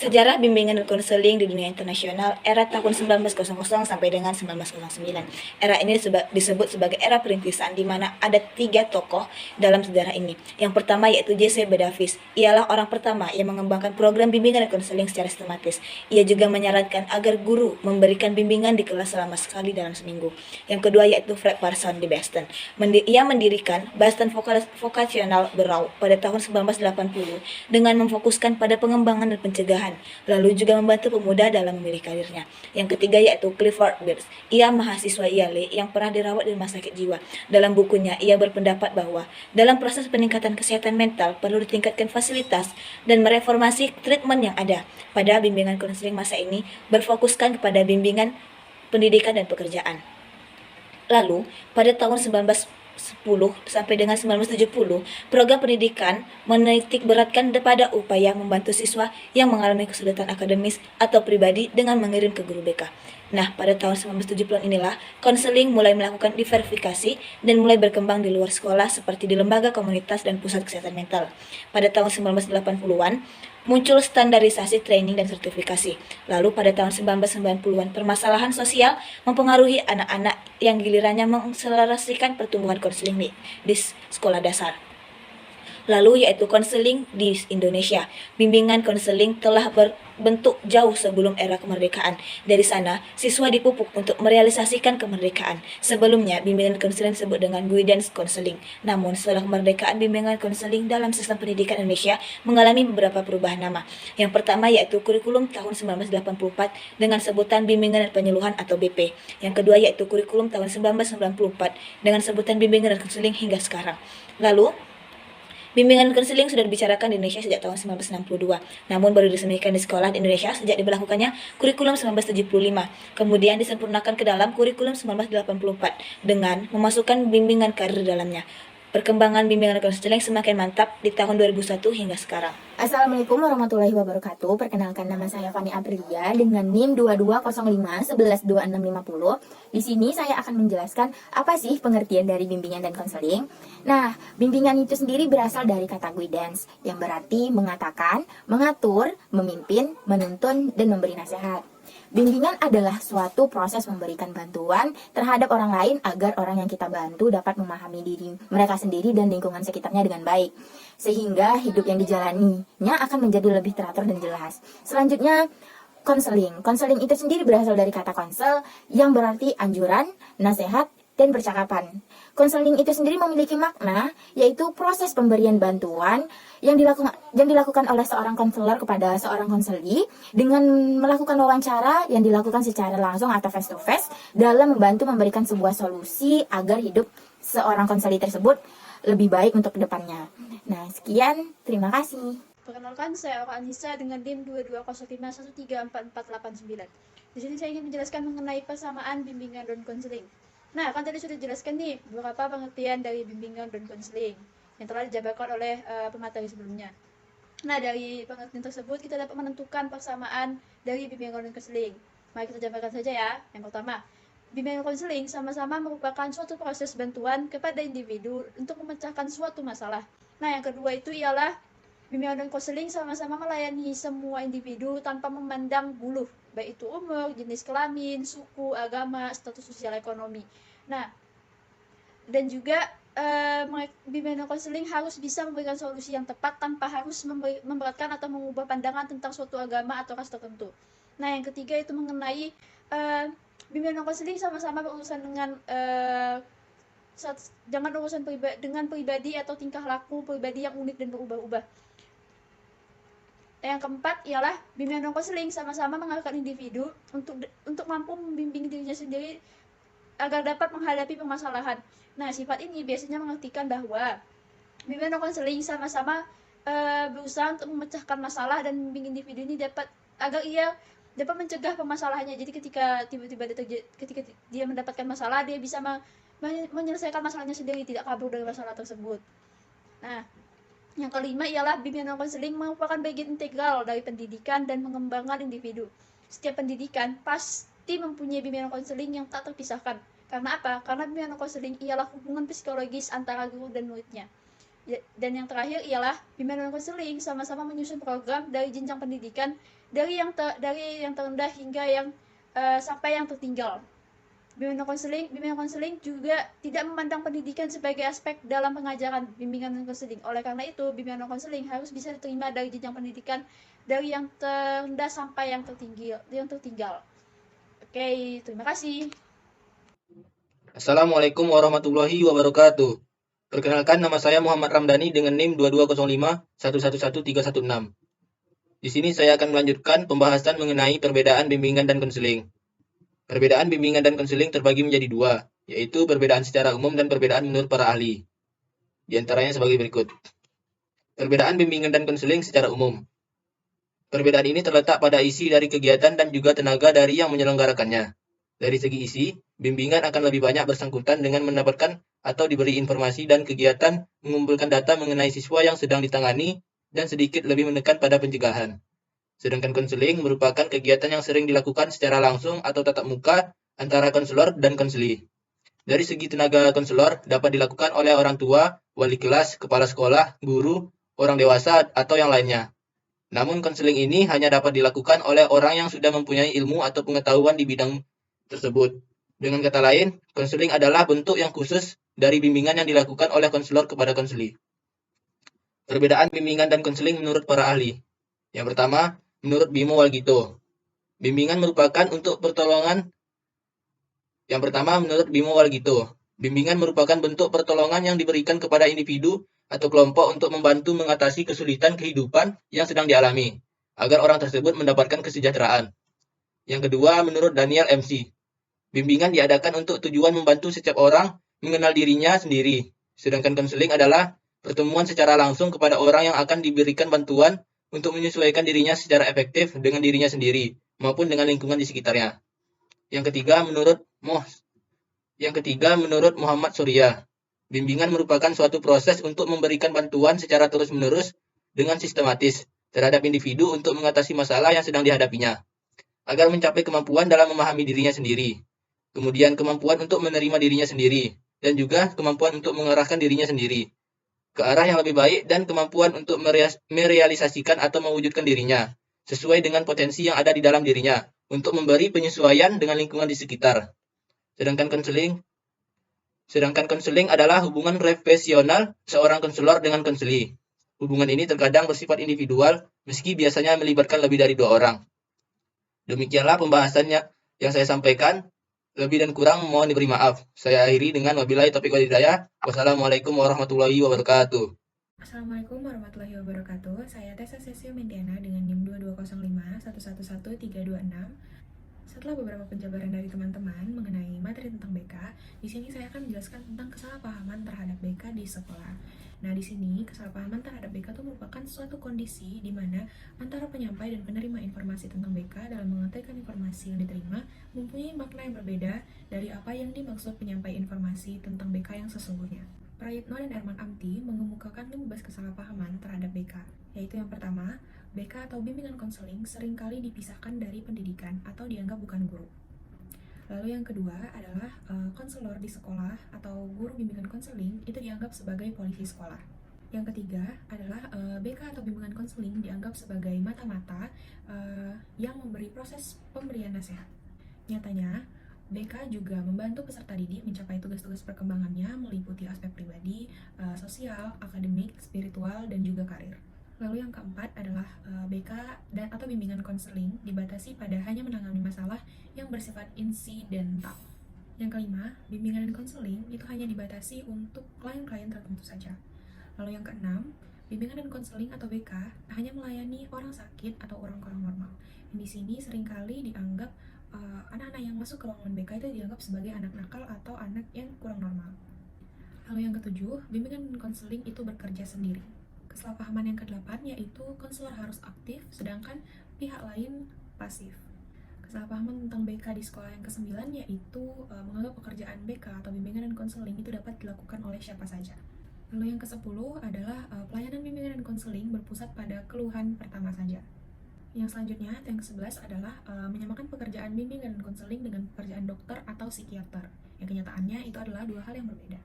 Sejarah bimbingan dan konseling di dunia internasional era tahun 1900 sampai dengan 1909. Era ini disebut sebagai era perintisan di mana ada 3 tokoh dalam sejarah ini. Yang pertama yaitu J.C. Davis. Ialah orang pertama yang mengembangkan program bimbingan dan konseling secara sistematis. Ia juga menyarankan agar guru memberikan bimbingan di kelas selama sekali dalam seminggu. Yang kedua yaitu Fred Parson di Boston. Ia mendirikan Boston Vocational Bureau pada tahun 1980 dengan memfokuskan pada pengembangan dan pencegahan, lalu juga membantu pemuda dalam memilih karirnya. Yang ketiga yaitu Clifford Geertz. Ia mahasiswa Yale yang pernah dirawat di rumah sakit jiwa. Dalam bukunya, ia berpendapat bahwa dalam proses peningkatan kesehatan mental perlu ditingkatkan fasilitas dan mereformasi treatment yang ada. Pada bimbingan konseling masa ini berfokuskan kepada bimbingan pendidikan dan pekerjaan. Lalu, pada tahun 1910 sampai dengan 1970, program pendidikan menitik beratkan pada upaya membantu siswa yang mengalami kesulitan akademis atau pribadi dengan mengirim ke guru BK. Nah, pada tahun 1970-an inilah konseling mulai melakukan diverifikasi dan mulai berkembang di luar sekolah seperti di lembaga komunitas dan pusat kesehatan mental. Pada tahun 1980-an, muncul standarisasi training dan sertifikasi. Lalu pada tahun 1990-an, permasalahan sosial mempengaruhi anak-anak yang gilirannya mengakselerasikan pertumbuhan konseling di sekolah dasar. Lalu yaitu konseling di Indonesia. Bimbingan konseling telah berbentuk jauh sebelum era kemerdekaan. Dari sana, siswa dipupuk untuk merealisasikan kemerdekaan. Sebelumnya, bimbingan konseling disebut dengan guidance counseling. Namun, setelah kemerdekaan, bimbingan konseling dalam sistem pendidikan Indonesia mengalami beberapa perubahan nama. Yang pertama yaitu kurikulum tahun 1984 dengan sebutan bimbingan dan penyuluhan atau BP. Yang kedua yaitu kurikulum tahun 1994 dengan sebutan bimbingan dan konseling hingga sekarang. Lalu, bimbingan konseling sudah dibicarakan di Indonesia sejak tahun 1962, namun baru diresmikan di sekolah di Indonesia sejak diberlakukannya kurikulum 1975, kemudian disempurnakan ke dalam kurikulum 1984 dengan memasukkan bimbingan karir dalamnya. Perkembangan bimbingan konseling semakin mantap di tahun 2001 hingga sekarang. Assalamualaikum warahmatullahi wabarakatuh. Perkenalkan, nama saya Fani Aprilia dengan NIM 2205112650. Di sini saya akan menjelaskan apa sih pengertian dari bimbingan dan konseling. Nah, bimbingan itu sendiri berasal dari kata guidance yang berarti mengatakan, mengatur, memimpin, menuntun, dan memberi nasihat. Bimbingan adalah suatu proses memberikan bantuan terhadap orang lain agar orang yang kita bantu dapat memahami diri mereka sendiri dan lingkungan sekitarnya dengan baik, sehingga hidup yang dijalaninya akan menjadi lebih teratur dan jelas. Selanjutnya, konseling. Konseling itu sendiri berasal dari kata konsel yang berarti anjuran, nasihat, dan percakapan. Konseling itu sendiri memiliki makna, yaitu proses pemberian bantuan yang dilakukan oleh seorang konselor kepada seorang konseli dengan melakukan wawancara yang dilakukan secara langsung atau face to face dalam membantu memberikan sebuah solusi agar hidup seorang konseli tersebut lebih baik untuk kedepannya. Nah, sekian, terima kasih. Perkenalkan, saya Aura Anissa dengan NIM 2205134489. Di sini saya ingin menjelaskan mengenai persamaan bimbingan dan konseling. Nah, kan tadi sudah dijelaskan nih beberapa pengertian dari bimbingan dan konseling yang telah dijabarkan oleh pemateri sebelumnya. Nah, dari pengertian tersebut kita dapat menentukan persamaan dari bimbingan dan konseling. Mari kita jabarkan saja ya. Yang pertama, bimbingan dan konseling sama-sama merupakan suatu proses bantuan kepada individu untuk memecahkan suatu masalah. Nah, yang kedua itu ialah bimbingan dan konseling sama-sama melayani semua individu tanpa memandang buluh, baik itu umur, jenis kelamin, suku, agama, status sosial ekonomi. Nah, dan juga bimbingan dan konseling harus bisa memberikan solusi yang tepat tanpa harus memberatkan atau mengubah pandangan tentang suatu agama atau ras tertentu. Nah, yang ketiga itu mengenai bimbingan dan konseling sama-sama berurusan dengan jangan urusan dengan pribadi atau tingkah laku pribadi yang unik dan berubah-ubah. Yang keempat ialah bimbingan dan konseling sama-sama mengarahkan individu untuk mampu membimbing dirinya sendiri agar dapat menghadapi permasalahan. Nah, sifat ini biasanya mengartikan bahwa bimbingan dan konseling sama-sama berusaha untuk memecahkan masalah dan membimbing individu ini agar ia dapat mencegah permasalahannya. Jadi ketika ketika dia mendapatkan masalah, dia bisa menyelesaikan masalahnya sendiri, tidak kabur dari masalah tersebut. Nah, yang kelima ialah bimbingan dan konseling merupakan bagian integral dari pendidikan dan pengembangan individu. Setiap pendidikan pasti mempunyai bimbingan dan konseling yang tak terpisahkan. Karena apa? Karena bimbingan dan konseling ialah hubungan psikologis antara guru dan muridnya. Dan yang terakhir ialah bimbingan dan konseling sama-sama menyusun program dari jenjang pendidikan dari yang terendah hingga yang sampai yang tertinggal. Bimbingan konseling juga tidak memandang pendidikan sebagai aspek dalam pengajaran bimbingan dan konseling. Oleh karena itu, bimbingan dan konseling harus bisa diterima dari jenjang pendidikan dari yang terendah sampai yang tertinggal. Oke, terima kasih. Assalamualaikum warahmatullahi wabarakatuh. Perkenalkan, nama saya Muhammad Ramdhani dengan NIM 2205111316. Di sini saya akan melanjutkan pembahasan mengenai perbedaan bimbingan dan konseling. Perbedaan bimbingan dan konseling terbagi menjadi dua, yaitu perbedaan secara umum dan perbedaan menurut para ahli. Di antaranya sebagai berikut. Perbedaan bimbingan dan konseling secara umum. Perbedaan ini terletak pada isi dari kegiatan dan juga tenaga dari yang menyelenggarakannya. Dari segi isi, bimbingan akan lebih banyak bersangkutan dengan mendapatkan atau diberi informasi dan kegiatan mengumpulkan data mengenai siswa yang sedang ditangani dan sedikit lebih menekan pada pencegahan. Sedangkan konseling merupakan kegiatan yang sering dilakukan secara langsung atau tatap muka antara konselor dan konseli. Dari segi tenaga konselor dapat dilakukan oleh orang tua, wali kelas, kepala sekolah, guru, orang dewasa, atau yang lainnya. Namun konseling ini hanya dapat dilakukan oleh orang yang sudah mempunyai ilmu atau pengetahuan di bidang tersebut. Dengan kata lain, konseling adalah bentuk yang khusus dari bimbingan yang dilakukan oleh konselor kepada konseli. Perbedaan bimbingan dan konseling menurut para ahli. Yang pertama, menurut Bimo Walgito. Bimbingan merupakan untuk pertolongan. Yang pertama, menurut Bimo Walgito. Bimbingan merupakan bentuk pertolongan yang diberikan kepada individu atau kelompok untuk membantu mengatasi kesulitan kehidupan yang sedang dialami, agar orang tersebut mendapatkan kesejahteraan. Yang kedua, menurut Daniel MC. Bimbingan diadakan untuk tujuan membantu setiap orang mengenal dirinya sendiri, sedangkan konseling adalah pertemuan secara langsung kepada orang yang akan diberikan bantuan untuk menyesuaikan dirinya secara efektif dengan dirinya sendiri maupun dengan lingkungan di sekitarnya. Yang ketiga, menurut Muhammad Surya. Bimbingan merupakan suatu proses untuk memberikan bantuan secara terus-menerus dengan sistematis terhadap individu untuk mengatasi masalah yang sedang dihadapinya, agar mencapai kemampuan dalam memahami dirinya sendiri, kemudian kemampuan untuk menerima dirinya sendiri, dan juga kemampuan untuk mengarahkan dirinya sendiri ke arah yang lebih baik dan kemampuan untuk merealisasikan atau mewujudkan dirinya sesuai dengan potensi yang ada di dalam dirinya untuk memberi penyesuaian dengan lingkungan di sekitar. Sedangkan konseling adalah hubungan profesional seorang konselor dengan konseli. Hubungan ini terkadang bersifat individual meski biasanya melibatkan lebih dari 2 orang. Demikianlah pembahasannya yang saya sampaikan. Lebih dan kurang mohon diberi maaf. Saya akhiri dengan wabillahi taufiq wal hidayah. Wassalamualaikum warahmatullahi wabarakatuh. Assalamualaikum warahmatullahi wabarakatuh. Saya Tessa Cecil Mintiana dengan NIM 2205111326. Setelah beberapa penjabaran dari teman-teman mengenai materi tentang BK, di sini saya akan menjelaskan tentang kesalahpahaman terhadap BK di sekolah. Nah, di sini kesalahpahaman terhadap BK itu merupakan suatu kondisi di mana antara penyampai dan penerima informasi tentang BK dalam mengantarkan informasi yang diterima mempunyai makna yang berbeda dari apa yang dimaksud penyampai informasi tentang BK yang sesungguhnya. Prayitno dan Erman Amti mengemukakan 15 kesalahpahaman terhadap BK, yaitu yang pertama, BK atau bimbingan konseling seringkali dipisahkan dari pendidikan atau dianggap bukan guru. Lalu yang kedua adalah konselor di sekolah atau guru bimbingan konseling itu dianggap sebagai polisi sekolah. Yang ketiga adalah BK atau bimbingan konseling dianggap sebagai mata-mata yang memberi proses pemberian nasihat. Nyatanya, BK juga membantu peserta didik mencapai tugas-tugas perkembangannya meliputi aspek pribadi, sosial, akademik, spiritual, dan juga karir. Lalu yang keempat adalah BK atau bimbingan konseling dibatasi pada hanya menangani masalah yang bersifat insidental. Yang kelima, bimbingan dan konseling itu hanya dibatasi untuk klien-klien tertentu saja. Lalu yang keenam, bimbingan dan konseling atau BK hanya melayani orang sakit atau orang-orang normal. Di sini seringkali dianggap anak-anak yang masuk ke ruangan BK itu dianggap sebagai anak nakal atau anak yang kurang normal. Lalu yang ketujuh, bimbingan dan konseling itu bekerja sendiri. Kesalahpahaman yang ke-8 yaitu konselor harus aktif, sedangkan pihak lain pasif. Kesalahpahaman tentang BK di sekolah yang ke-9 yaitu menganggap pekerjaan BK atau bimbingan dan konseling itu dapat dilakukan oleh siapa saja. Lalu yang ke-10 adalah pelayanan bimbingan dan konseling berpusat pada keluhan pertama saja. Yang selanjutnya, yang ke-11 adalah menyamakan pekerjaan bimbingan dan konseling dengan pekerjaan dokter atau psikiater. Yang kenyataannya itu adalah 2 hal yang berbeda.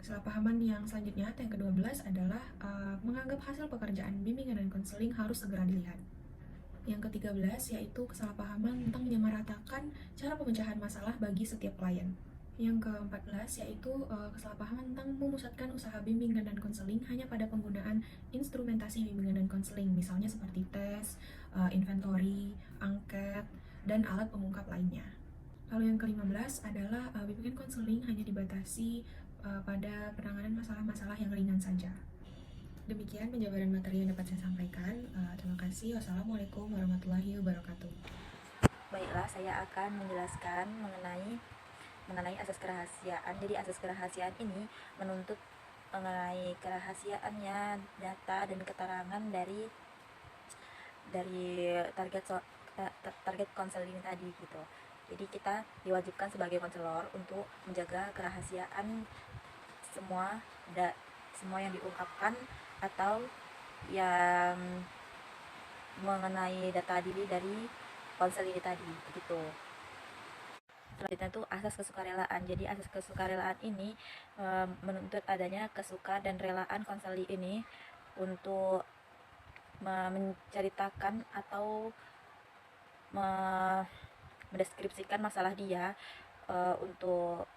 Kesalahpahaman yang selanjutnya atau yang ke-12 adalah menganggap hasil pekerjaan bimbingan dan konseling harus segera dilihat. Yang ke-13 yaitu kesalahpahaman tentang menyamaratakan cara pemecahan masalah bagi setiap klien. Yang ke-14 yaitu kesalahpahaman tentang memusatkan usaha bimbingan dan konseling hanya pada penggunaan instrumentasi bimbingan dan konseling, misalnya seperti tes, inventory, angket, dan alat pengungkap lainnya. Lalu yang ke-15 adalah bimbingan konseling hanya dibatasi pada penanganan masalah-masalah yang ringan saja. Demikian penjabaran materi yang dapat saya sampaikan. Terima kasih. Wassalamualaikum warahmatullahi wabarakatuh. Baiklah, saya akan menjelaskan mengenai asas kerahasiaan. Jadi asas kerahasiaan ini menuntut mengenai kerahasiaannya data dan keterangan dari target konseling tadi gitu. Jadi kita diwajibkan sebagai konselor untuk menjaga kerahasiaan semua yang diungkapkan atau yang mengenai data diri dari konseling tadi gitu. Selanjutnya itu asas kesukarelaan. Jadi asas kesukarelaan ini menuntut adanya kesuka dan relaan konseling ini untuk menceritakan atau mendeskripsikan masalah dia untuk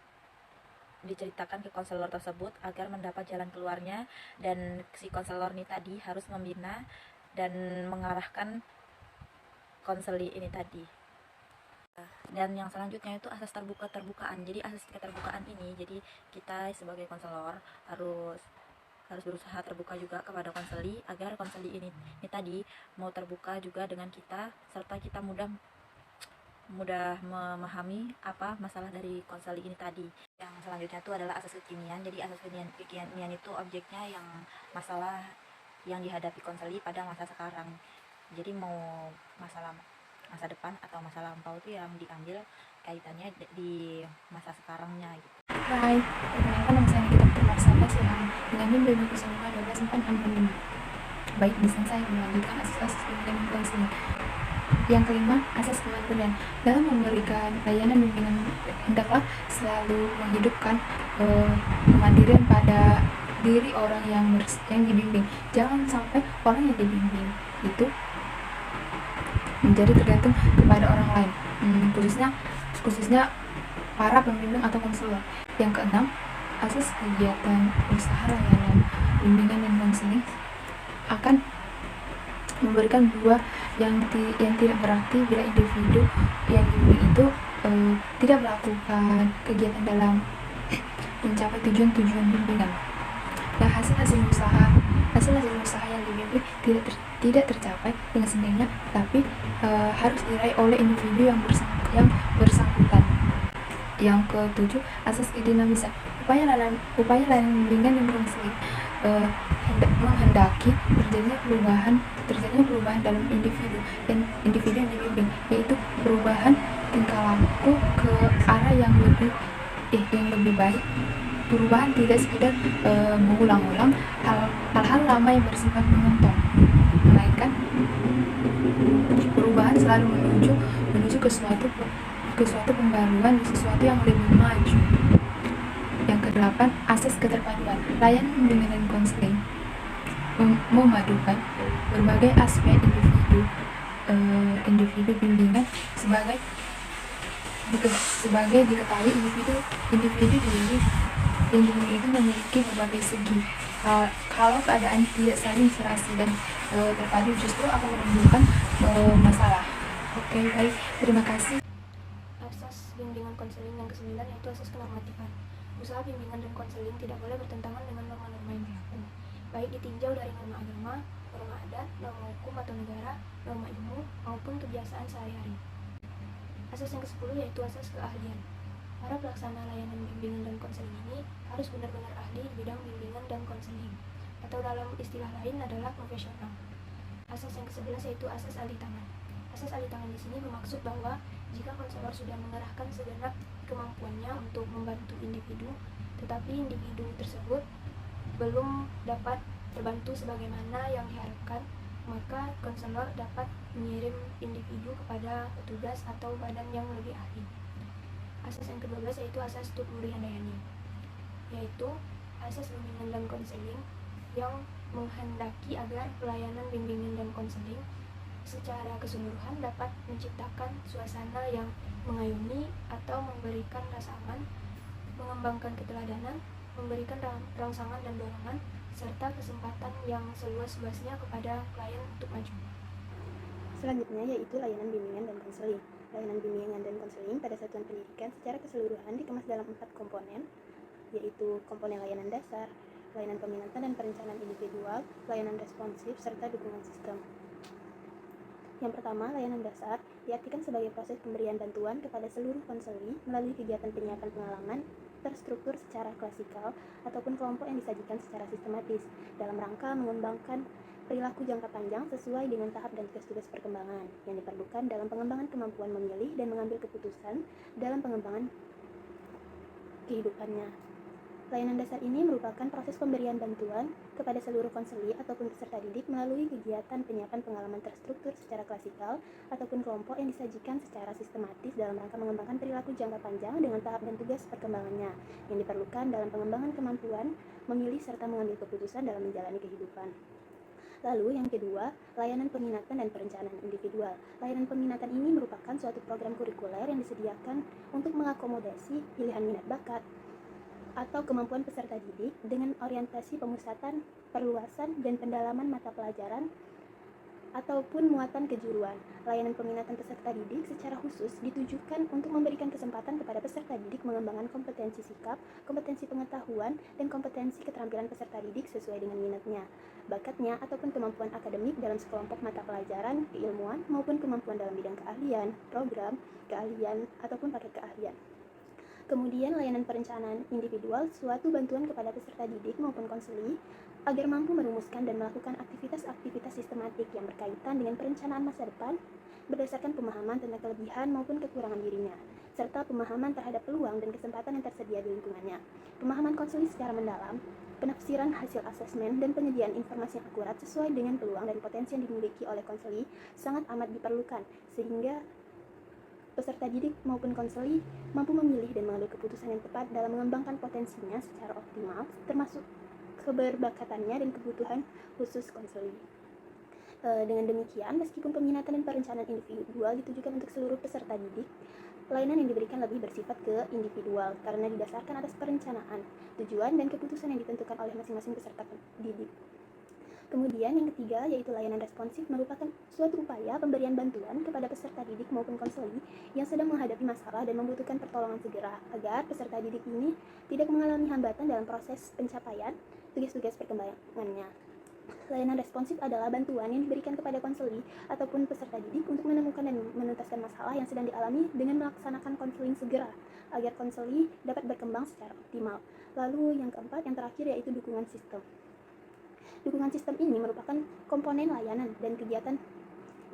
diceritakan ke konselor tersebut agar mendapat jalan keluarnya, dan si konselor ini tadi harus membina dan mengarahkan konseling ini tadi. Dan yang selanjutnya itu asas terbukaan. Jadi asas keterbukaan ini, jadi kita sebagai konselor harus berusaha terbuka juga kepada konseli agar konseli ini tadi mau terbuka juga dengan kita, serta kita mudah memahami apa masalah dari konseli ini tadi. Yang selanjutnya itu adalah asas kekinian. Jadi asas kekinian itu objeknya yang masalah yang dihadapi konseli pada masa sekarang. Jadi mau masalah masa depan atau masa lampau itu yang diambil kaitannya di masa sekarangnya gitu. Hai, perkenalkan nama saya Nikita Putri Marsada Silahan dengan NIM 2019-1245. Baik, di sini saya melanjutkan asas-asas bimbingan dan konseling. Yang kelima, asas kemandirian. Dalam memberikan layanan bimbingan, hendaklah selalu menghidupkan kemandirian pada diri orang yang dibimbing. Jangan sampai orang yang dibimbing itu menjadi tergantung kepada orang lain, khususnya para pembimbing atau konselor. Yang keenam, asas kegiatan usaha layanan bimbingan dan konseling akan memberikan buah yang tidak berarti bila individu yang dibimbing itu tidak melakukan kegiatan dalam mencapai tujuan bimbingan. Nah, hasil usaha yang dibimbing tidak tercapai dengan sendirinya, tapi harus diraih oleh individu yang bersangkutan. Yang ketujuh, asas kedinamisan. Upaya layanan bimbingan dan konseling menghendaki terjadinya perubahan dalam individu yang dibimbing, yaitu perubahan tingkah laku ke arah yang lebih baik. Perubahan tidak sekedar mengulang-ulang hal-hal lama yang bersifat menonton, melainkan perubahan selalu menuju ke suatu pembaruan, sesuatu yang lebih maju. Yang kedelapan, asas keterpaduan. Layanan bimbingan dan konseling memadukan berbagai aspek individu bimbingan sebagai diketahui individu diri itu memiliki berbagai segi. Kalau keadaan tidak saling serasi dan terpadu, justru akan menimbulkan masalah. Oke, baik, terima kasih. Asas bimbingan konseling yang ke-9 yaitu asas kenormatifan. Usaha bimbingan dan konseling tidak boleh bertentangan dengan norma-norma yang berlaku, baik ditinjau dari norma agama, norma adat, norma hukum atau negara, norma ilmu, maupun kebiasaan sehari-hari. Asas yang ke-10 yaitu asas keahlian. Para pelaksana layanan bimbingan dan konseling ini harus benar-benar ahli di bidang bimbingan dan konseling, atau dalam istilah lain adalah profesional. Asas yang ke-11 yaitu asas alih tangan. Asas alih tangan di sini bermaksud bahwa jika konselor sudah mengerahkan segenap kemampuannya untuk membantu individu, tetapi individu tersebut belum dapat terbantu sebagaimana yang diharapkan, maka konselor dapat mengirim individu kepada petugas atau badan yang lebih ahli. Asas yang ke-12 yaitu asas Tutmuri Handayani, yaitu asas bimbingan dan konseling yang menghendaki agar pelayanan bimbingan dan konseling secara keseluruhan dapat menciptakan suasana yang mengayomi atau memberikan rasa aman, mengembangkan keteladanan, memberikan rangsangan dan dorongan, serta kesempatan yang seluas-luasnya kepada klien untuk maju. Selanjutnya yaitu layanan bimbingan dan konseling. Layanan bimbingan dan konseling pada satuan pendidikan secara keseluruhan dikemas dalam 4 komponen, yaitu komponen layanan dasar, layanan peminatan dan perencanaan individual, layanan responsif, serta dukungan sistem. Yang pertama, layanan dasar diartikan sebagai proses pemberian bantuan kepada seluruh konseli melalui kegiatan penyiapan pengalaman terstruktur secara klasikal ataupun kelompok yang disajikan secara sistematis dalam rangka mengembangkan perilaku jangka panjang sesuai dengan tahap dan tugas-tugas perkembangan yang diperlukan dalam pengembangan kemampuan memilih dan mengambil keputusan dalam pengembangan kehidupannya. Layanan dasar ini merupakan proses pemberian bantuan kepada seluruh konseli ataupun peserta didik melalui kegiatan penyiapan pengalaman terstruktur secara klasikal ataupun kelompok yang disajikan secara sistematis dalam rangka mengembangkan perilaku jangka panjang dengan tahap dan tugas perkembangannya yang diperlukan dalam pengembangan kemampuan memilih serta mengambil keputusan dalam menjalani kehidupan. Lalu yang kedua, layanan peminatan dan perencanaan individual. Layanan peminatan ini merupakan suatu program kurikuler yang disediakan untuk mengakomodasi pilihan minat bakat atau kemampuan peserta didik dengan orientasi pemusatan, perluasan, dan pendalaman mata pelajaran ataupun muatan kejuruan. Layanan peminatan peserta didik secara khusus ditujukan untuk memberikan kesempatan kepada peserta didik mengembangkan kompetensi sikap, kompetensi pengetahuan, dan kompetensi keterampilan peserta didik sesuai dengan minatnya, bakatnya, ataupun kemampuan akademik dalam sekelompok mata pelajaran, keilmuan, maupun kemampuan dalam bidang keahlian, program, keahlian, ataupun paket keahlian. Kemudian layanan perencanaan individual, suatu bantuan kepada peserta didik maupun konseli agar mampu merumuskan dan melakukan aktivitas-aktivitas sistematik yang berkaitan dengan perencanaan masa depan berdasarkan pemahaman tentang kelebihan maupun kekurangan dirinya, serta pemahaman terhadap peluang dan kesempatan yang tersedia di lingkungannya. Pemahaman konseli secara mendalam, penafsiran hasil asesmen, dan penyediaan informasi yang akurat sesuai dengan peluang dan potensi yang dimiliki oleh konseli sangat amat diperlukan, sehingga peserta didik maupun konseli mampu memilih dan mengambil keputusan yang tepat dalam mengembangkan potensinya secara optimal, termasuk keberbakatannya dan kebutuhan khusus konseli. Dengan demikian, meskipun peminatan dan perencanaan individual ditujukan untuk seluruh peserta didik, layanan yang diberikan lebih bersifat ke individual karena didasarkan atas perencanaan, tujuan, dan keputusan yang ditentukan oleh masing-masing peserta didik. Kemudian yang ketiga yaitu layanan responsif merupakan suatu upaya pemberian bantuan kepada peserta didik maupun konseli yang sedang menghadapi masalah dan membutuhkan pertolongan segera agar peserta didik ini tidak mengalami hambatan dalam proses pencapaian tugas-tugas perkembangannya. Layanan responsif adalah bantuan yang diberikan kepada konseli ataupun peserta didik untuk menemukan dan menuntaskan masalah yang sedang dialami dengan melaksanakan konseling segera agar konseli dapat berkembang secara optimal. Lalu yang keempat, yang terakhir yaitu dukungan sistem. Dukungan sistem ini merupakan komponen layanan dan kegiatan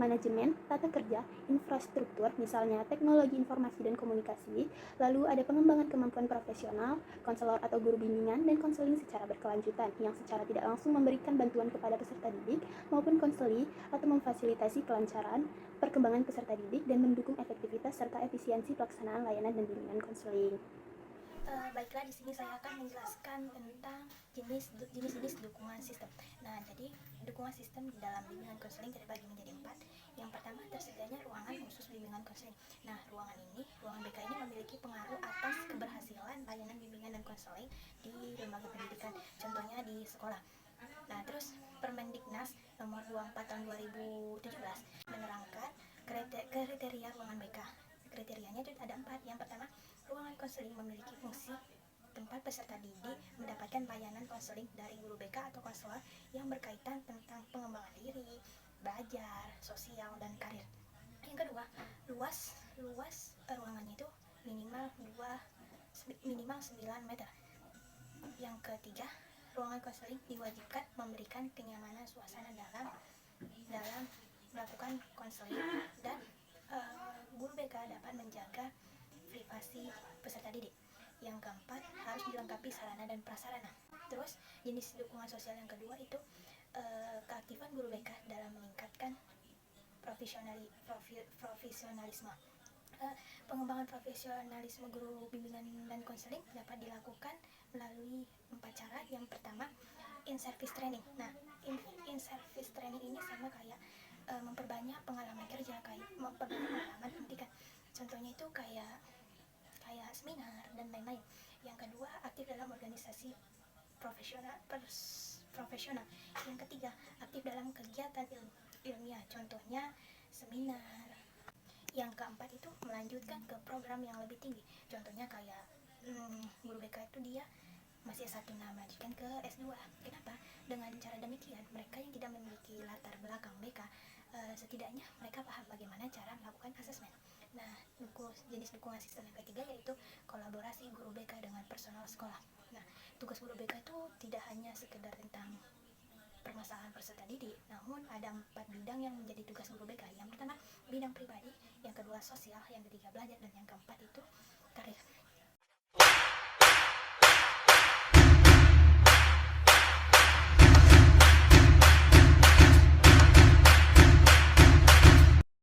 manajemen, tata kerja, infrastruktur, misalnya teknologi informasi dan komunikasi, lalu ada pengembangan kemampuan profesional, konselor atau guru bimbingan, dan konseling secara berkelanjutan yang secara tidak langsung memberikan bantuan kepada peserta didik maupun konseli atau memfasilitasi kelancaran perkembangan peserta didik dan mendukung efektivitas serta efisiensi pelaksanaan layanan dan bimbingan konseling. Baiklah, di sini saya akan menjelaskan tentang jenis-jenis dukungan sistem. Nah, jadi dukungan sistem di dalam bimbingan konseling terbagi menjadi 4. Yang pertama, tersedianya ruangan khusus bimbingan konseling. Nah, ruangan BK ini memiliki pengaruh atas keberhasilan layanan bimbingan dan konseling di lembaga pendidikan, contohnya di sekolah. Nah, terus Permendiknas nomor 24 tahun 2017 menerangkan kriteria ruangan BK. Kriterianya itu ada 4. Yang pertama, ruangan konseling memiliki fungsi tempat peserta didik mendapatkan layanan konseling dari guru BK atau konselor yang berkaitan tentang pengembangan diri, belajar, sosial, dan karir. Yang kedua, luas ruangannya itu minimal 9 meter. Yang ketiga, ruangan konseling diwajibkan memberikan kenyamanan suasana dalam melakukan konseling dan guru BK dapat menjaga privasi peserta didik. Yang keempat, harus dilengkapi sarana dan prasarana. Terus jenis dukungan sosial yang kedua itu keaktifan guru BK dalam meningkatkan profesionalisme. juga pengembangan profesionalisme guru bimbingan dan konseling dapat dilakukan melalui 4 cara. Yang pertama, in-service training. Nah, in-service training ini sama kayak memperbanyak pengalaman kerja, kayak memperbanyak pengalaman pendidikan. Contohnya itu kayak seminar dan lain-lain. Yang kedua, aktif dalam organisasi profesional. Yang ketiga, aktif dalam kegiatan ilmiah, contohnya seminar. Yang keempat itu melanjutkan ke program yang lebih tinggi, contohnya kayak guru BK itu dia masih S1, melanjutkan ke S2. Kenapa? Dengan cara demikian mereka yang tidak memiliki latar belakang BK, setidaknya mereka paham bagaimana cara melakukan asesmen. Nah, jenis dukungan sistem yang ketiga yaitu kolaborasi guru BK dengan personal sekolah. Nah, tugas guru BK itu tidak hanya sekedar tentang permasalahan peserta didik, namun ada 4 bidang yang menjadi tugas guru BK. Yang pertama, bidang pribadi, yang kedua sosial, yang ketiga belajar, dan yang keempat itu karir.